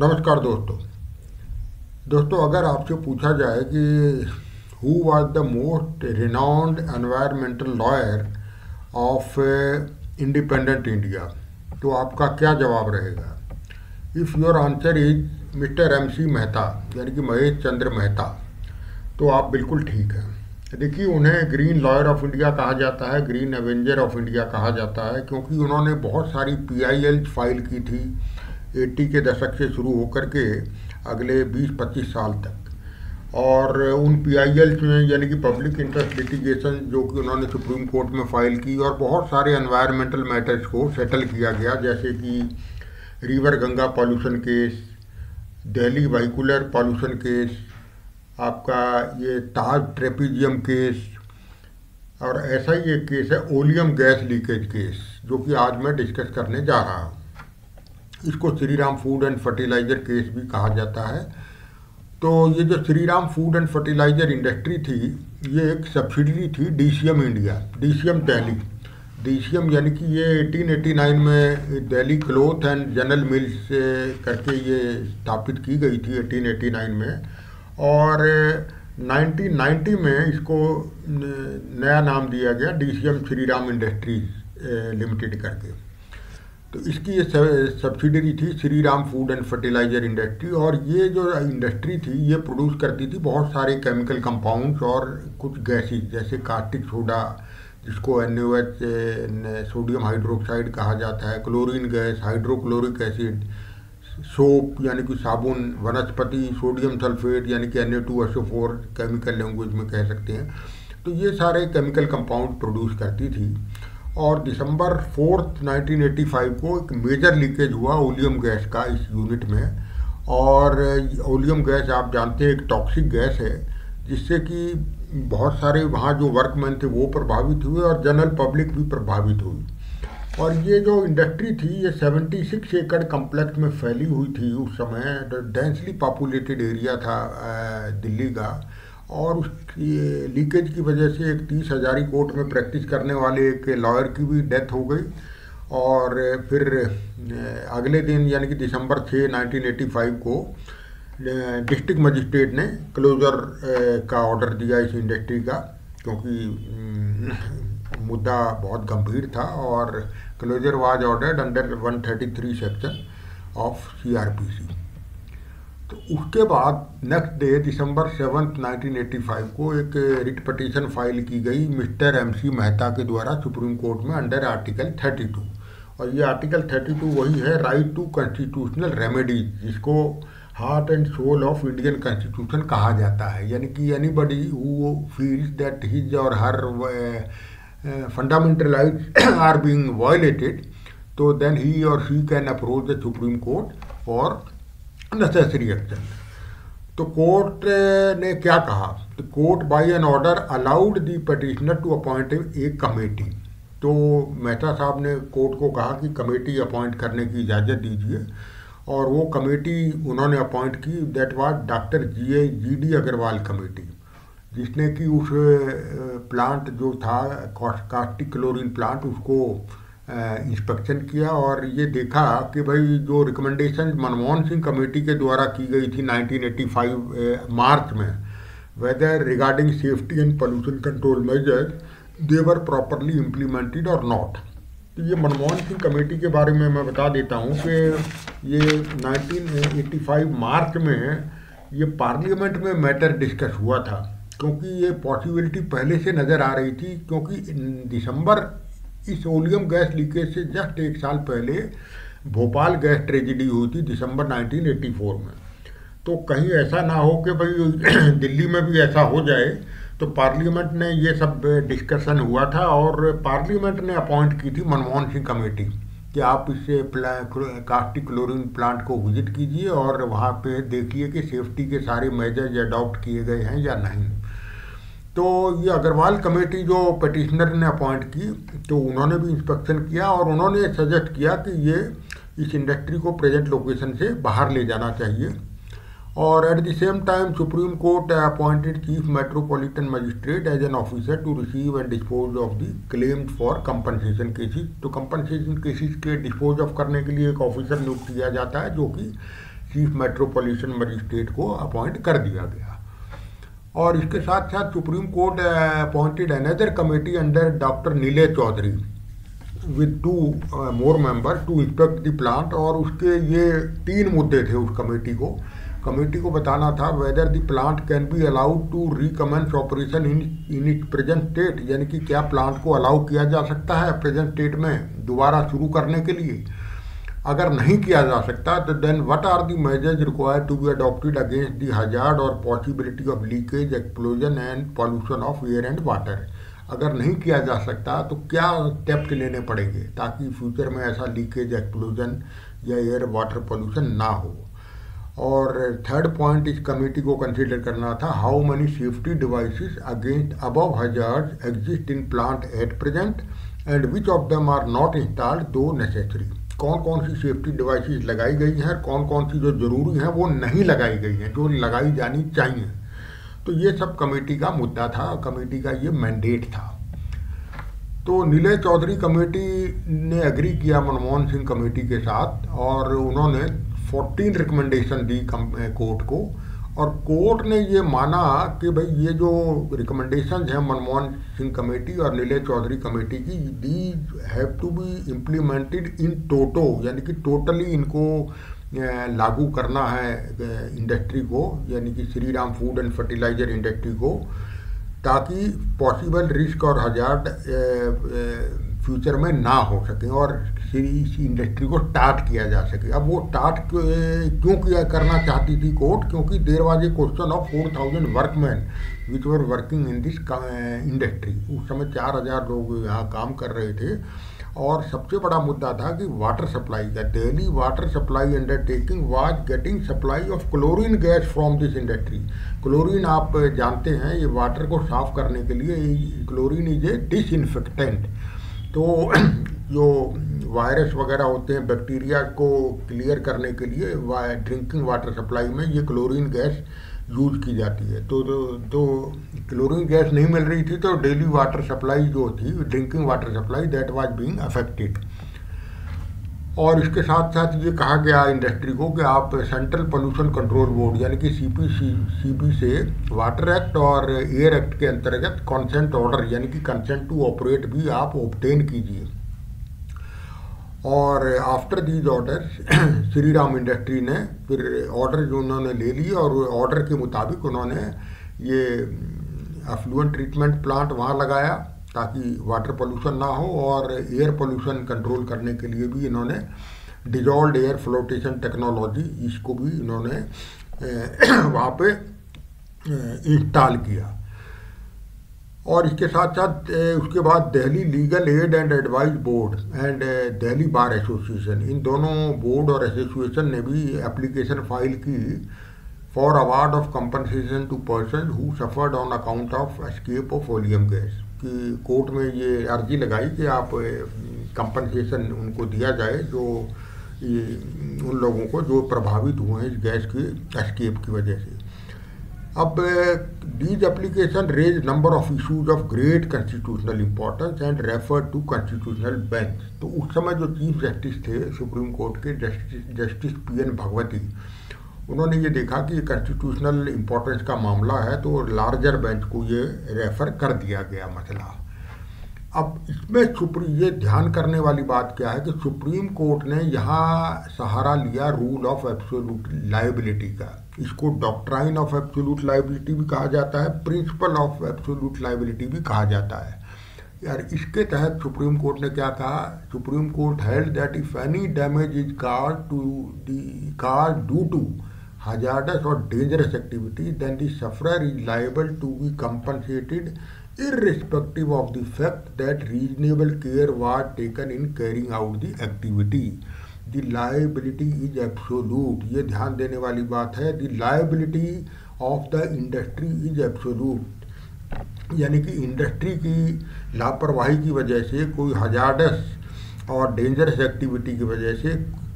नमस्कार दोस्तों, अगर आपसे पूछा जाए कि who was the most renowned environmental lawyer of independent India, तो आपका क्या जवाब रहेगा? If your answer is mister M C Mehta, यानी कि महेश चंद्र मेहता, तो आप बिल्कुल ठीक हैं। देखिए, उन्हें ग्रीन लॉयर ऑफ इंडिया कहा जाता है, ग्रीन एवेंजर ऑफ इंडिया कहा जाता है, क्योंकि उन्होंने बहुत सारी पीआईएल फाइल की थी 80 के दशक से शुरू होकर के अगले 20-25 साल तक। और उन पीआईएल में यानी कि पब्लिक इंटरेस्ट लिटिगेशन जो कि उन्होंने सुप्रीम कोर्ट में फाइल की, और बहुत सारे एनवायरमेंटल मैटर्स को सेटल किया गया, जैसे कि river Ganga pollution case, Delhi vehicular pollution case, आपका ये ताज ट्रेपीजियम केस, और ऐसा ही एक केस है ओलियम गैस लीकेज केस, जो कि आज मैं डिस्कस करने जा रहा हूँ। इसको Shri Ram food and fertiliser case भी कहा जाता है। तो ये जो Shri Ram food and fertiliser industry थी, ये एक सब्सिडरी थी DCM India, DCM Delhi, DCM यानी कि ये 1889 में Delhi cloth and general mills करके ये स्थापित की गई थी 1889 में, और 1990 में इसको नया नाम दिया गया DCM Shri Ram industries limited करके। तो इसकी ये सब्सिडरी थी Shri Ram food and fertiliser industry, और ये जो इंडस्ट्री थी ये प्रोड्यूस करती थी बहुत सारे केमिकल कंपाउंड्स और कुछ गैसेस, जैसे कास्टिक सोडा जिसको NaOH सोडियम हाइड्रोक्साइड कहा जाता है, chlorine gas, hydrochloric acid, soap यानी कि साबुन, वनस्पति सोडियम सल्फेट यानी कि Na2SO4 केमिकल लैंग्वेज में कह सकते हैं। तो ये सारे केमिकल कंपाउंड प्रोड्यूस करती थी। और दिसंबर 4, 1985 को एक मेजर लीकेज हुआ ओलियम गैस का इस यूनिट में। और ओलियम गैस आप जानते हैं एक टॉक्सिक गैस है, जिससे कि बहुत सारे वहाँ जो वर्कमैन थे वो प्रभावित हुए और जनरल पब्लिक भी प्रभावित हुई। और ये जो इंडस्ट्री थी ये 76 एकड़ कम्प्लेक्स में फैली हुई थी उस समय, डेंसली पॉपुलेटेड एरिया था दिल्ली का। और उस लीकेज की वजह से एक 30 हजारी कोर्ट में प्रैक्टिस करने वाले एक लॉयर की भी डेथ हो गई। और फिर अगले दिन यानी कि दिसंबर 6, 1985 को डिस्ट्रिक्ट मजिस्ट्रेट ने क्लोजर का ऑर्डर दिया इस इंडस्ट्री का, क्योंकि मुद्दा बहुत गंभीर था। और closure was ordered under 133 section of CRPC। तो उसके बाद नेक्स्ट डे दिसंबर 7, 1985 को एक रिट पटिशन फाइल की गई मिस्टर MC मेहता के द्वारा सुप्रीम कोर्ट में अंडर आर्टिकल 32। और ये आर्टिकल 32 वही है राइट टू कॉन्स्टिट्यूशनल रेमेडीज, जिसको heart and soul of Indian constitution कहा जाता है। यानी कि anybody who feels that his or her fundamental rights are being violated, तो then he or she can approach the Supreme Court for necessary action. तो court ने क्या कहा? तो court by an order allowed the petitioner to appoint a committee. तो मेहता साहब ने court को कहा कि कमेटी अपॉइंट करने की इजाज़त दीजिए, और वो कमेटी उन्होंने अपॉइंट की, that was doctor GD Agarwal committee, जिसने कि उस प्लांट जो था कास्टिक क्लोरीन प्लांट उसको इंस्पेक्शन किया, और ये देखा कि भाई जो रिकमेंडेशन मनमोहन सिंह कमेटी के द्वारा की गई थी 1985 मार्च में, whether regarding safety and pollution control measures they were properly implemented और नॉट। तो ये मनमोहन सिंह कमेटी के बारे में मैं बता देता हूँ कि ये 1985 मार्च में ये पार्लियामेंट में मैटर डिस्कस हुआ था, क्योंकि ये पॉसिबिलिटी पहले से नज़र आ रही थी, क्योंकि दिसंबर इस ओलियम गैस लीकेज से जस्ट एक साल पहले भोपाल गैस ट्रेजिडी हुई थी दिसंबर 1984 में। तो कहीं ऐसा ना हो कि भाई दिल्ली में भी ऐसा हो जाए, तो पार्लियामेंट ने ये सब डिस्कशन हुआ था, और पार्लियामेंट ने अपॉइंट की थी मनमोहन सिंह कमेटी कि आप इससे कास्टिक क्लोरीन प्लांट को विजिट कीजिए और वहाँ पे देखिए कि सेफ्टी के सारे मेजर्स अडॉप्ट किए गए हैं या नहीं। तो ये अग्रवाल कमेटी जो पटिशनर ने अपॉइंट की, तो उन्होंने भी इंस्पेक्शन किया, और उन्होंने सजेस्ट किया कि ये इस इंडस्ट्री को प्रेजेंट लोकेशन से बाहर ले जाना चाहिए। और at the same time supreme court appointed chief metropolitan magistrate as an officer to receive and dispose of the claim for compensation cases. तो कंपनसेशन केसेस के डिस्पोज ऑफ करने के लिए एक ऑफिसर नियुक्त किया जाता है, जो कि चीफ मेट्रोपॉलिटन मजिस्ट्रेट को अपॉइंट कर दिया गया। और इसके साथ साथ supreme court appointed another committee under doctor Nilesh Chaudhary with 2 more members to inspect the plant. और उसके ये 3 मुद्दे थे उस कमेटी को बताना था whether the plant can be allowed to recommence operation in it present state, यानी कि क्या प्लांट को अलाउ किया जा सकता है प्रेजेंट स्टेट में दोबारा शुरू करने के लिए। अगर नहीं किया जा सकता तो then what are the measures required to be adopted against the hazard और possibility of leakage, explosion and pollution of air and water. अगर नहीं किया जा सकता तो क्या स्टेप्स लेने पड़ेंगे ताकि फ्यूचर में ऐसा लीकेज, एक्सप्लोजन या एयर वाटर पॉल्यूशन ना हो। और थर्ड पॉइंट इस कमेटी को कंसीडर करना था how many safety devices against above hazards exist in plant at present and which of them are not installed though necessary. कौन कौन सी सेफ्टी डिवाइसेस लगाई गई हैं, कौन कौन सी जो ज़रूरी हैं वो नहीं लगाई गई हैं, जो लगाई जानी चाहिए। तो ये सब कमेटी का मुद्दा था, कमेटी का ये मैंडेट था। तो नीलेश चौधरी कमेटी ने एग्री किया मनमोहन सिंह कमेटी के साथ और उन्होंने 14 रिकमेंडेशन दी कोर्ट को। और कोर्ट ने ये माना कि भाई ये जो रिकमेंडेशन हैं मनमोहन सिंह कमेटी और नीलेश चौधरी कमेटी की, these have to be implemented in toto, यानी कि टोटली इनको लागू करना है इंडस्ट्री को, यानी कि Shri Ram food and fertiliser industry को, ताकि पॉसिबल रिस्क और हजार्ड फ्यूचर में ना हो सके और इस इंडस्ट्री को स्टार्ट किया जा सके। अब वो स्टार्ट क्यों किया करना चाहती थी कोर्ट, क्योंकि there was a question of 4000 workman which were working in this industry. उस समय 4000 लोग यहाँ काम कर रहे थे। और सबसे बड़ा मुद्दा था कि वाटर सप्लाई का, Delhi water supply undertaking was getting supply of chlorine gas from this industry. Chlorine आप जानते हैं ये वाटर को साफ करने के लिए, क्लोरीन इज ए डिसइंफेक्टेंट। तो जो वायरस वगैरह होते हैं, बैक्टीरिया को क्लियर करने के लिए ड्रिंकिंग वाटर सप्लाई में ये क्लोरीन गैस यूज की जाती है। तो क्लोरीन गैस नहीं मिल रही थी तो डेली वाटर सप्लाई जो थी, drinking water supply, that was being affected. और इसके साथ साथ ये कहा गया इंडस्ट्री को कि आप सेंट्रल पोल्यूशन कंट्रोल बोर्ड यानी कि सीपी से वाटर एक्ट और एयर एक्ट के अंतर्गत कंसेंट ऑर्डर यानी कि कंसेंट टू ऑपरेट भी आप ऑब्टेन कीजिए। और after these order Shri Ram industry ने फिर ऑर्डर जो उन्होंने ले लिए और ऑर्डर के मुताबिक उन्होंने ये अफ्लुएंट ट्रीटमेंट प्लांट वहाँ लगाया ताकि वाटर पोल्यूशन ना हो। और एयर पोल्यूशन कंट्रोल करने के लिए भी इन्होंने डिजॉल्व्ड एयर फ्लोटेशन टेक्नोलॉजी, इसको भी इन्होंने वहाँ पे इंस्टॉल किया। और इसके साथ साथ उसके बाद Delhi legal aid and advice board and Delhi bar association, इन दोनों बोर्ड और एसोसिएशन ने भी एप्लीकेशन फाइल की for award of compensation to person who suffered on account of escape of oleum gas, कि कोर्ट में ये अर्जी लगाई कि आप कंपनसेशन उनको दिया जाए जो उन लोगों को जो प्रभावित हुए हैं इस गैस के एस्केप की वजह से। अब these application raise number of issues of great constitutional importance and refer to constitutional bench। तो उस समय जो चीफ जस्टिस थे सुप्रीम कोर्ट के जस्टिस PN भगवती, उन्होंने ये देखा कि ये कॉन्स्टिट्यूशनल इम्पोर्टेंस का मामला है तो लार्जर बेंच को ये रेफर कर दिया गया मसला। अब इसमें ये ध्यान करने वाली बात क्या है कि सुप्रीम कोर्ट ने यहाँ सहारा लिया रूल ऑफ एब्सोल्यूट लायबिलिटी का। इसको डॉक्ट्राइन ऑफ एब्सोल्यूट लायबिलिटी भी कहा जाता है, प्रिंसिपल ऑफ एब्सोल्यूट लायबिलिटी भी कहा जाता है। यार इसके तहत सुप्रीम कोर्ट ने क्या कहा, supreme court held that if any damage is caused due to hazardous or dangerous activity then the sufferer is liable to be compensated irrespective of the fact that reasonable care was taken in carrying out the activity। The liability is absolute, ये ध्यान देने वाली बात है। The liability of the industry is absolute, यानी कि industry की लापरवाही की वजह से, कोई हजार्डस और डेंजरस एक्टिविटी की वजह से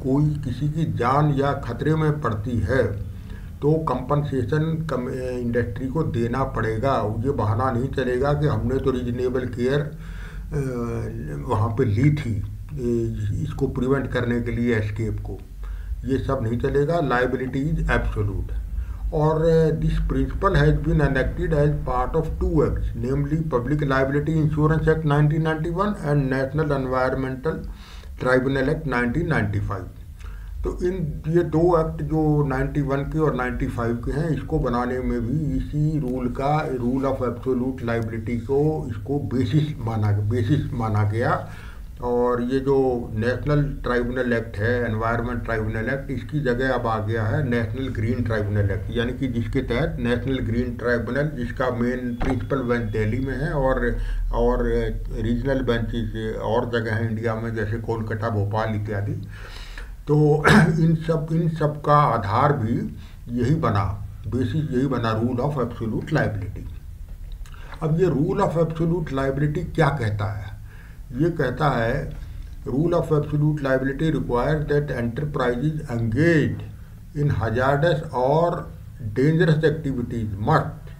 कोई किसी की जान या खतरे में पड़ती है तो कंपनसेशन इंडस्ट्री को देना पड़ेगा। ये बहाना नहीं चलेगा कि हमने तो रीजनेबल केयर वहाँ पे ली थी इसको प्रिवेंट करने के लिए एस्केप को। ये सब नहीं चलेगा, लाइबिलिटी इज एब्सोल्यूट। और this principle has been enacted as part of two acts, namely public liability insurance act 1991 and national environmental tribunal act 1995। तो इन ये दो एक्ट जो 91 के और 95 के हैं, इसको बनाने में भी इसी रूल ऑफ एब्सोल्यूट लाइबिलिटी को इसको बेसिस माना गया। और ये जो नेशनल ट्राइब्यूनल एक्ट है, एनवायरनमेंट ट्राइब्यूनल एक्ट, इसकी जगह अब आ गया है नेशनल ग्रीन ट्राइब्यूनल एक्ट, यानी कि जिसके तहत नेशनल ग्रीन ट्राइब्यूनल, जिसका मेन प्रिंसिपल बेंच दिल्ली में है और रीजनल बेंचेस और जगह हैं इंडिया में, जैसे कोलकाता, भोपाल इत्यादि। तो इन सब का आधार भी यही बना, बेसिस यही बना रूल ऑफ एब्सोल्यूट लाइबिलिटी। अब ये रूल ऑफ एब्सोल्यूट लाइबिलिटी क्या कहता है? ये कहता है rule of absolute liability requires that enterprises engaged in hazardous और dangerous activities must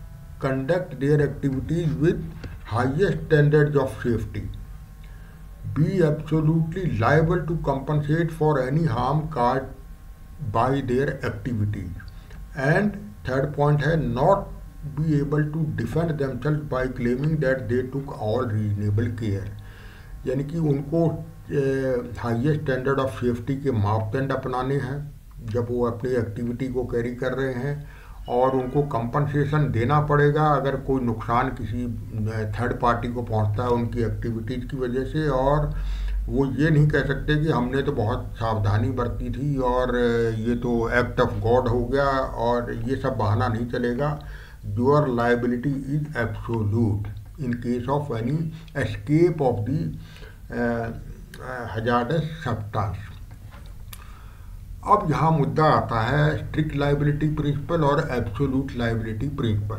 conduct their activities with highest standards of safety, be absolutely liable to compensate for any harm caused by their activities, and third point है not be able to defend themselves by claiming that they took all reasonable care। यानी कि उनको highest standard of safety के मापदंड अपनाने हैं जब वो अपनी एक्टिविटी को कैरी कर रहे हैं, और उनको कंपनसेशन देना पड़ेगा अगर कोई नुकसान किसी थर्ड पार्टी को पहुंचता है उनकी एक्टिविटीज़ की वजह से। और वो ये नहीं कह सकते कि हमने तो बहुत सावधानी बरती थी और ये तो एक्ट ऑफ गॉड हो गया, और ये सब बहाना नहीं चलेगा। Your liability is absolute in case of any escape of the hazardous substance. अब यहाँ मुद्दा आता है स्ट्रिक्ट लाइबिलिटी प्रिंसिपल और एब्सोल्यूट लाइबिलिटी प्रिंसिपल।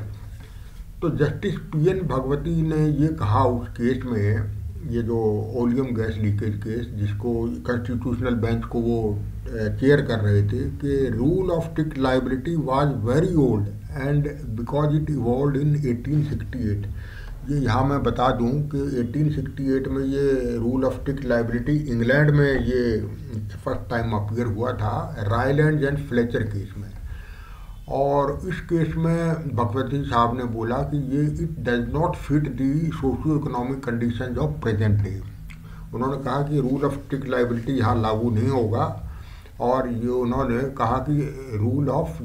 तो जस्टिस पीएन भगवती ने ये कहा उस केस में, ये जो ओलियम गैस लीकेज केस जिसको कॉन्स्टिट्यूशनल बेंच को वो चेयर कर रहे थे, कि rule of strict liability was very old and because it evolved in 1868। ये यहाँ मैं बता दूं कि 1868 में ये rule of strict liability England में ये फर्स्ट टाइम अपीयर हुआ था, रायलैंड एंड फ्लेचर केस में। और इस केस में भगवती साहब ने बोला कि ये it does not fit the socio economic condition of present day. उन्होंने कहा कि रूल ऑफ स्ट्रिक्ट लाइबिलिटी यहाँ लागू नहीं होगा, और ये उन्होंने कहा कि रूल ऑफ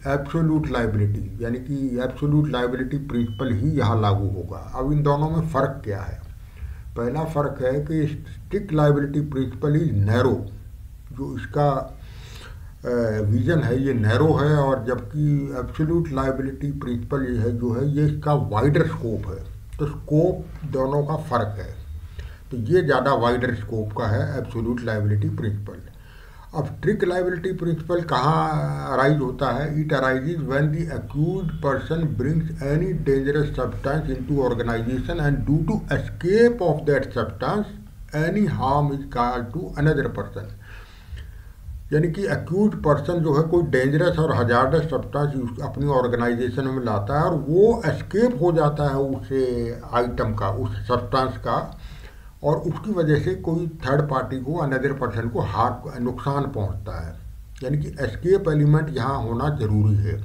एब्सोल्यूट लाइबिलिटी यानी कि एब्सोल्यूट लाइबिलिटी प्रिंसिपल ही यहाँ लागू होगा। अब इन दोनों में फ़र्क क्या है? पहला फ़र्क है कि strict liability principle is narrow, जो इसका विजन है ये नैरो है, और जबकि एब्सोल्यूट लाइबिलिटी प्रिंसिपल ये है जो है ये इसका वाइडर स्कोप है। तो स्कोप दोनों का फ़र्क है, तो ये ज़्यादा वाइडर स्कोप का है एब्सोल्यूट लाइबिलिटी प्रिंसिपल। अब स्ट्रिक्ट लाइबिलिटी प्रिंसिपल कहाँ अराइज होता है? It arises when the accused person brings any dangerous substance into organisation and due to escape of that substance any harm is caused to another person. यानी कि accused person जो है कोई dangerous और hazardous substance अपनी organisation में लाता है और वो एस्केप हो जाता है उस आइटम का, उस सब्सटेंस का, और उसकी वजह से कोई थर्ड पार्टी को, अनदर पर्सन को नुकसान पहुंचता है। यानी कि एस्केप एलिमेंट यहाँ होना जरूरी है।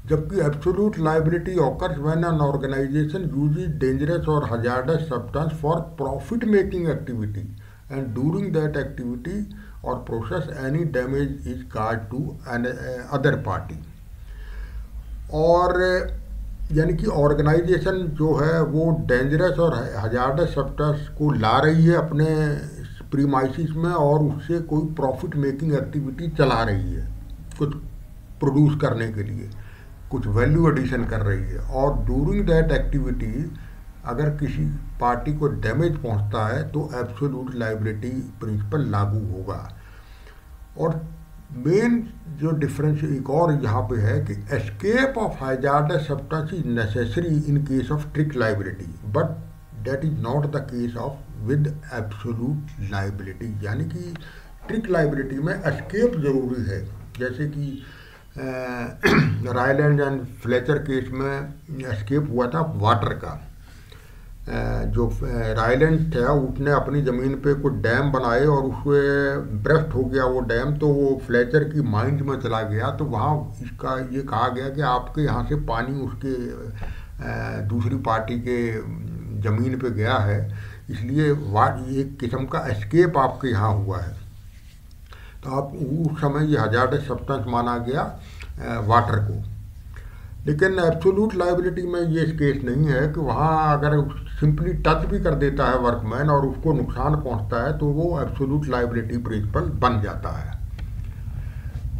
जबकि absolute liability occurs when an organisation uses dangerous और hazardous substance for profit making activity and during that activity और process any damage is caused to other party. और यानी कि ऑर्गेनाइजेशन जो है वो डेंजरस और हजार्डस सब्सटेंस को ला रही है अपने प्रीमाइसिस में, और उससे कोई प्रॉफिट मेकिंग एक्टिविटी चला रही है, कुछ प्रोड्यूस करने के लिए कुछ वैल्यू एडिशन कर रही है, और ड्यूरिंग दैट एक्टिविटी अगर किसी पार्टी को डैमेज पहुंचता है तो एब्सोल्यूट लाइबिलिटी प्रिंसिपल लागू होगा। और मेन जो डिफरेंस एक और यहाँ पे है कि escape of hazardous substance is necessary in case of strict liability, but that is not the case of with absolute liability. यानी कि स्ट्रिक्ट लाइबिलिटी में एस्केप जरूरी है, जैसे कि रायलैंड एंड फ्लेचर केस में एस्केप हुआ था वाटर का, जो रायलैंड था उसने अपनी ज़मीन पे कुछ डैम बनाए और उससे ब्रस्ट हो गया वो डैम, तो वो फ्लेचर की माइंड में चला गया। तो वहाँ इसका ये कहा गया कि आपके यहाँ से पानी उसके दूसरी पार्टी के ज़मीन पे गया है, इसलिए एक किस्म का एस्केप आपके यहाँ हुआ है। तो आप उस समय ये हजार्डस सब्सटेंस माना गया वाटर को। लेकिन एब्सोल्यूट लाइबिलिटी में ये केस नहीं है कि वहाँ अगर सिंपली टच भी कर देता है वर्कमैन और उसको नुकसान पहुँचता है तो वो एब्सोल्यूट लाइबिलिटी प्रिंसिपल बन जाता है।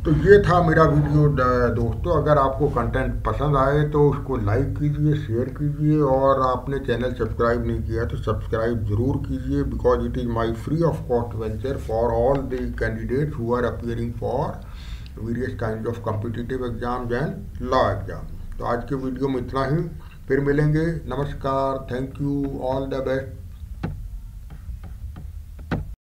तो ये था मेरा वीडियो दोस्तों। अगर आपको कंटेंट पसंद आए तो उसको लाइक कीजिए, शेयर कीजिए, और आपने चैनल सब्सक्राइब नहीं किया तो सब्सक्राइब ज़रूर कीजिए, because it is my free of cost venture for all the candidates who are appearing for various kind of competitive exams and law exam. तो आज के वीडियो में इतना ही, फिर मिलेंगे। नमस्कार, thank you, all the best.